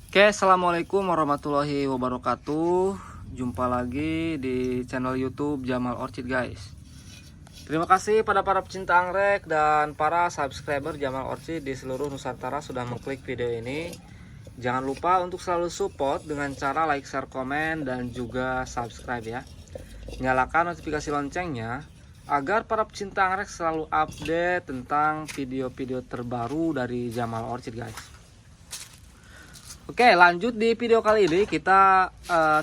Oke, assalamualaikum warahmatullahi wabarakatuh. Jumpa lagi di channel YouTube Jamal Orchid, guys. Terima kasih pada para pecinta anggrek dan para subscriber Jamal Orchid di seluruh Nusantara sudah mengklik video ini. Jangan lupa untuk selalu support dengan cara like, share, komen, dan juga subscribe ya. Nyalakan notifikasi loncengnya agar para pecinta anggrek selalu update tentang video-video terbaru dari Jamal Orchid, guys. Oke, lanjut di video kali ini kita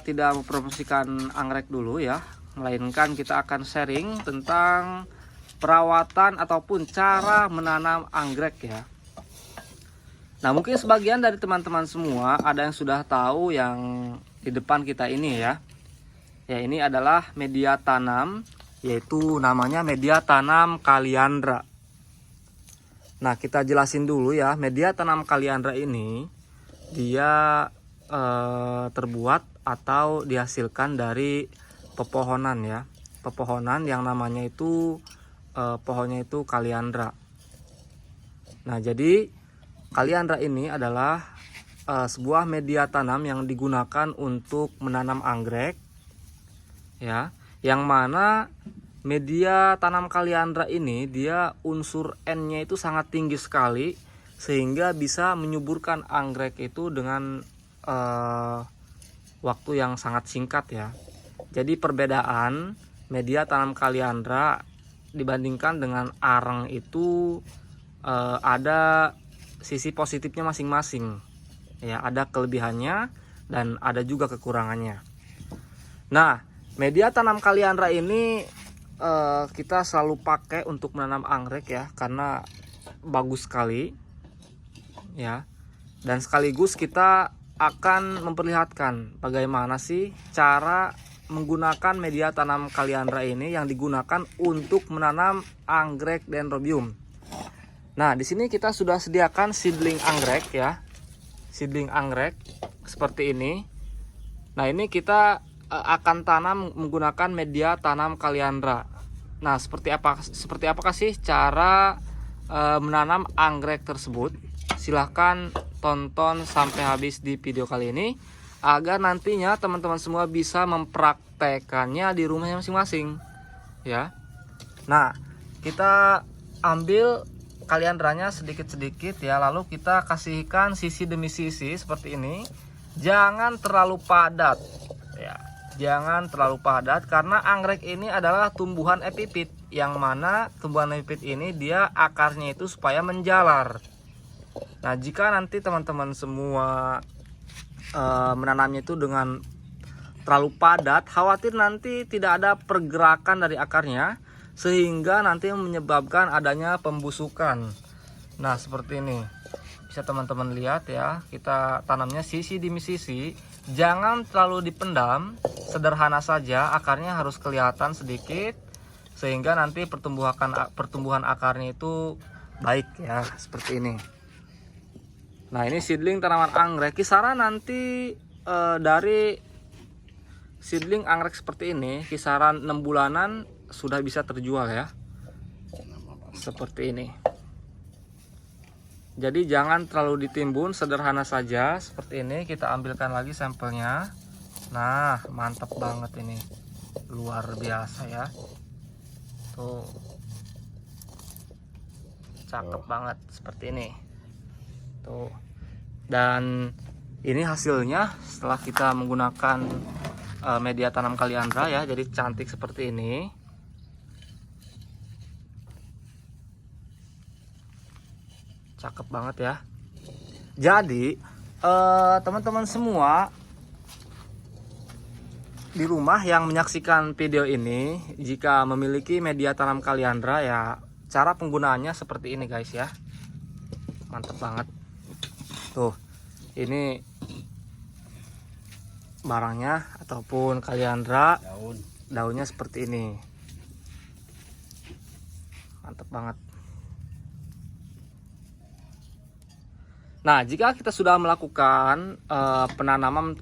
tidak mempromosikan anggrek dulu ya, melainkan kita akan sharing tentang perawatan ataupun cara menanam anggrek ya. Nah, mungkin sebagian dari teman-teman semua ada yang sudah tahu yang di depan kita ini ya. Ya, ini adalah media tanam, yaitu namanya media tanam Kaliandra. Nah, kita jelasin dulu ya, media tanam Kaliandra ini dia terbuat atau dihasilkan dari pepohonan ya, pepohonan yang namanya itu pohonnya itu Kaliandra. Nah, jadi Kaliandra ini adalah sebuah media tanam yang digunakan untuk menanam anggrek ya, yang mana media tanam Kaliandra ini dia unsur N-nya itu sangat tinggi sekali, sehingga bisa menyuburkan anggrek itu dengan waktu yang sangat singkat ya. Jadi perbedaan media tanam Kaliandra dibandingkan dengan areng itu ada sisi positifnya masing-masing ya, ada kelebihannya dan ada juga kekurangannya. Nah, media tanam Kaliandra ini kita selalu pakai untuk menanam anggrek ya, karena bagus sekali ya, dan sekaligus kita akan memperlihatkan bagaimana sih cara menggunakan media tanam Kaliandra ini yang digunakan untuk menanam anggrek Dendrobium. Nah, di sini kita sudah sediakan seedling anggrek ya, seedling anggrek seperti ini. Nah, ini kita akan tanam menggunakan media tanam Kaliandra. Nah, seperti apakah sih cara menanam anggrek tersebut? Silahkan tonton sampai habis di video kali ini agar nantinya teman-teman semua bisa mempraktekannya di rumahnya masing-masing ya. Nah, kita ambil Kaliandranya sedikit-sedikit ya, lalu kita kasihkan sisi demi sisi seperti ini. Jangan terlalu padat ya, jangan terlalu padat, karena anggrek ini adalah tumbuhan epifit, yang mana tumbuhan epifit ini dia akarnya itu supaya menjalar. Nah, jika nanti teman-teman semua menanamnya itu dengan terlalu padat, khawatir nanti tidak ada pergerakan dari akarnya, sehingga nanti menyebabkan adanya pembusukan. Nah, seperti ini bisa teman-teman lihat ya, kita tanamnya sisi demi sisi, jangan terlalu dipendam, sederhana saja, akarnya harus kelihatan sedikit sehingga nanti pertumbuhan akarnya itu baik ya, seperti ini. Nah, ini seedling tanaman anggrek, kisaran nanti dari seedling anggrek seperti ini kisaran 6 bulanan sudah bisa terjual ya, seperti ini. Jadi jangan terlalu ditimbun, sederhana saja seperti ini. Kita ambilkan lagi sampelnya. Nah, mantap banget ini, luar biasa ya, tuh cakep banget seperti ini tuh. Dan ini hasilnya setelah kita menggunakan media tanam Kaliandra ya, jadi cantik seperti ini. Cakep banget ya. Jadi teman-teman semua di rumah yang menyaksikan video ini, jika memiliki media tanam Kaliandra ya, cara penggunaannya seperti ini guys ya. Mantap banget. Tuh, ini barangnya ataupun Kaliandra, daunnya seperti ini. Mantap banget. Nah, jika kita sudah melakukan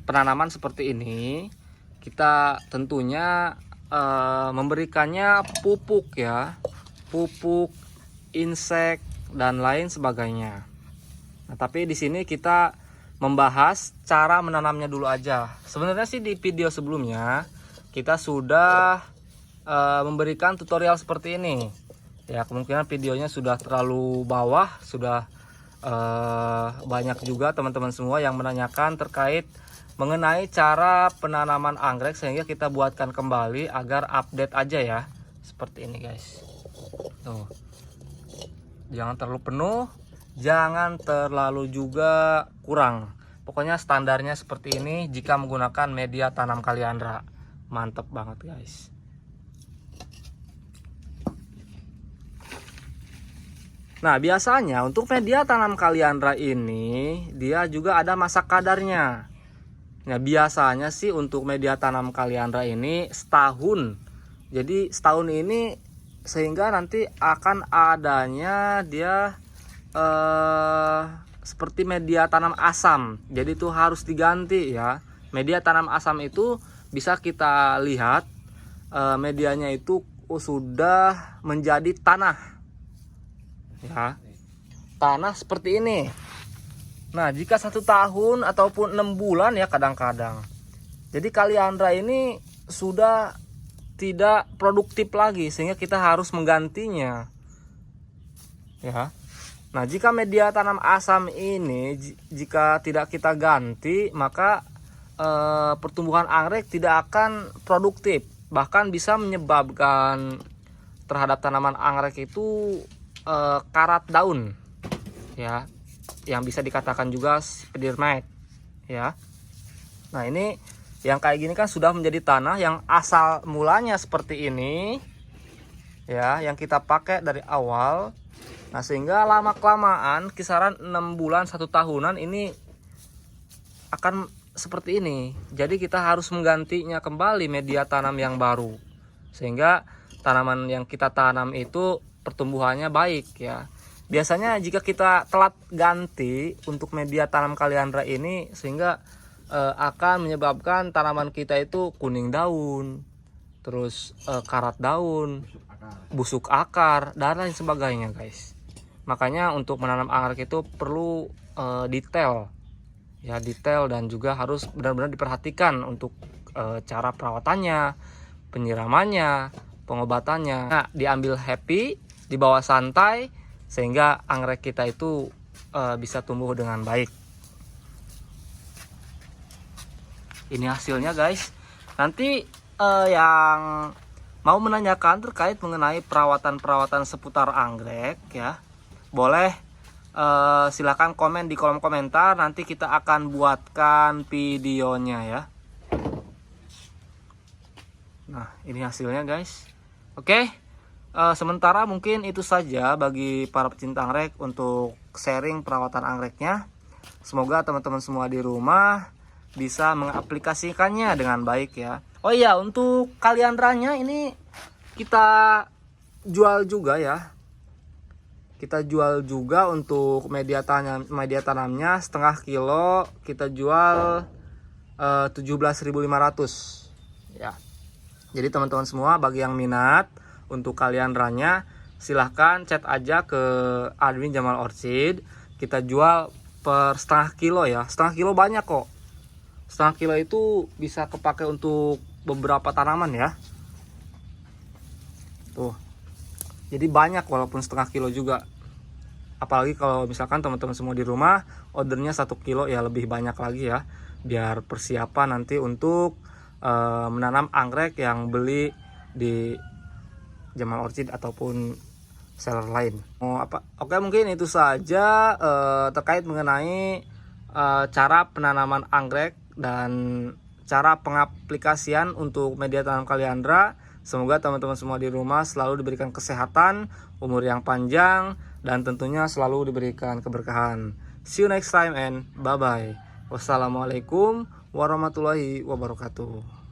penanaman seperti ini, kita tentunya memberikannya pupuk ya, pupuk, insek dan lain sebagainya. Nah, tapi di sini kita membahas cara menanamnya dulu aja. Sebenarnya sih di video sebelumnya kita sudah memberikan tutorial seperti ini. Ya, kemungkinan videonya sudah terlalu bawah, sudah banyak juga teman-teman semua yang menanyakan terkait mengenai cara penanaman anggrek, sehingga kita buatkan kembali agar update aja ya. Seperti ini guys. Tuh. Jangan terlalu penuh, jangan terlalu juga kurang. Pokoknya standarnya seperti ini jika menggunakan media tanam kaliandra. Mantep banget guys. Nah, biasanya untuk media tanam kaliandra ini dia juga ada masa kadarnya. Nah, biasanya sih untuk media tanam kaliandra ini setahun. Jadi setahun ini sehingga nanti akan adanya dia seperti media tanam asam. Jadi itu harus diganti ya. Media tanam asam itu bisa kita lihat medianya itu sudah menjadi tanah ya, tanah seperti ini. Nah, jika 1 tahun ataupun 6 bulan ya kadang-kadang, jadi kaliandra ini sudah tidak produktif lagi, sehingga kita harus menggantinya ya. Nah, jika media tanam asam ini jika tidak kita ganti, maka pertumbuhan anggrek tidak akan produktif, bahkan bisa menyebabkan terhadap tanaman anggrek itu karat daun ya, yang bisa dikatakan juga spidermite ya. Nah, ini yang kayak gini kan sudah menjadi tanah yang asal mulanya seperti ini ya, yang kita pakai dari awal. Nah, sehingga lama kelamaan kisaran 6 bulan 1 tahunan ini akan seperti ini. Jadi kita harus menggantinya kembali media tanam yang baru, sehingga tanaman yang kita tanam itu pertumbuhannya baik ya. Biasanya jika kita telat ganti untuk media tanam kaliandra ini, sehingga akan menyebabkan tanaman kita itu kuning daun, terus karat daun, busuk akar, dan lain sebagainya guys. Makanya untuk menanam anggrek itu perlu detail ya, detail, dan juga harus benar-benar diperhatikan untuk cara perawatannya, penyiramannya, pengobatannya. Nah, diambil happy, dibawa santai, sehingga anggrek kita itu bisa tumbuh dengan baik. Ini hasilnya guys. Nanti yang mau menanyakan terkait mengenai perawatan seputar anggrek ya, boleh silakan komen di kolom komentar. Nanti kita akan buatkan videonya ya. Nah, ini hasilnya guys. Oke. Sementara mungkin itu saja bagi para pecinta anggrek untuk sharing perawatan anggreknya. Semoga teman-teman semua di rumah bisa mengaplikasikannya dengan baik ya. Oh iya, untuk kaliandranya ini kita jual juga ya. Kita jual juga untuk media tanamnya setengah kilo kita jual 17.500 ya. Jadi teman-teman semua bagi yang minat untuk kaliandranya, silahkan chat aja ke admin Jamal Orchid. Kita jual per setengah kilo ya. Setengah kilo banyak kok. Setengah kilo itu bisa kepake untuk beberapa tanaman ya. Tuh. Jadi banyak walaupun setengah kilo juga. Apalagi kalau misalkan teman-teman semua di rumah ordernya 1 kilo ya, lebih banyak lagi ya. Biar persiapan nanti untuk menanam anggrek yang beli di Jamal Orchid ataupun seller lain. Oke, mungkin itu saja terkait mengenai cara penanaman anggrek dan cara pengaplikasian untuk media tanam kaliandra. Semoga teman-teman semua di rumah selalu diberikan kesehatan, umur yang panjang, dan tentunya selalu diberikan keberkahan. See you next time and bye bye. Wassalamualaikum warahmatullahi wabarakatuh.